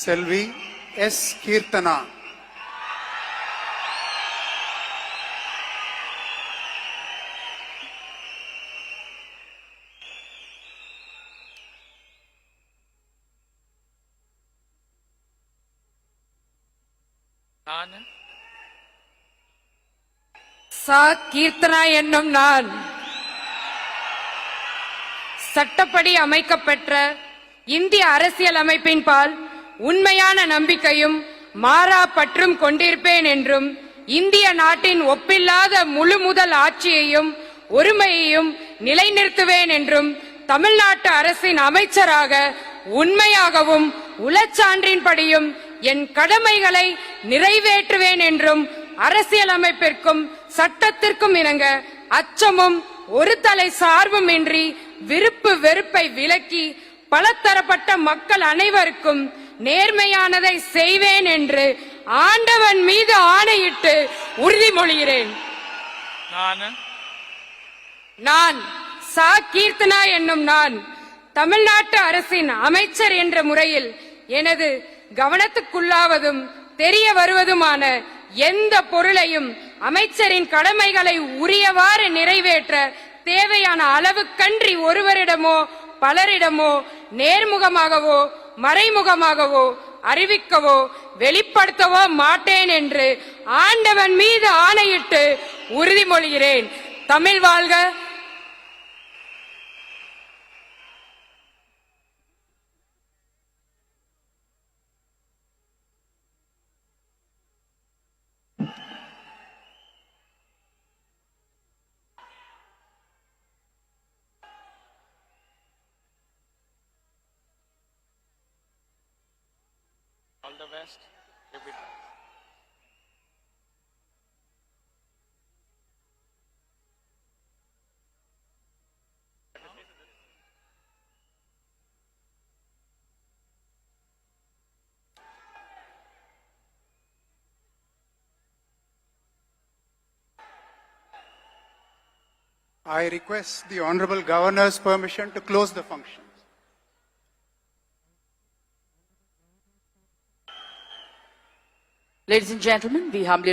செல்வி S Keerthana. சா கீர்த்தனா என்னும் நான் சட்டப்படி அமைக்கப்பெற்ற இந்திய அரசியல் அமைப்பின்பால் உண்மையான நம்பிக்கையும் மாறா பற்றும் கொண்டிருப்பேன் என்றும் இந்திய நாட்டின் ஒப்பில்லாத முழு முதல் ஆட்சியையும் ஒருமையையும் நிலைநிறுத்துவேன் என்றும் தமிழ்நாட்டு அரசின் அமைச்சராக உண்மையாகவும் உளச்சான்றின்படியும் என் கடமைகளை நிறைவேற்றுவேன் என்றும் அரசியலமைப்பிற்கும் சட்டத்திற்கும் இணங்க அச்சமும் ஒரு தலை சார்பும் இன்றி விருப்பு வெறுப்பை விலக்கி பலதரப்பட்ட மக்கள் அனைவருக்கும் நேர்மையானதை செய்வேன் என்று ஆண்டவன் மீது ஆணையிட்டு உறுதிமொழிகிறேன். நான் சா கீர்த்தனா என்னும் நான் தமிழ்நாட்டு அரசின் அமைச்சர் என்ற முறையில் எனது கவனத்துக்குள்ளாவதும் தெரிய வருவதுமான எந்த பொருளையும் அமைச்சரின் கடமைகளை உரியவாறு நிறைவேற்ற தேவையான அளவுக்கன்றி ஒருவரிடமோ பலரிடமோ நேர்முகமாகவோ மறைமுகமாகவோ அறிவிக்கவோ வெளிப்படுத்தவோ மாட்டேன் என்று ஆண்டவன் மீது ஆணையிட்டு உறுதிமொழிகிறேன். தமிழ் வாழ்க. All the best. I request the Honorable Governor's permission to close the function. Ladies and gentlemen, we humbly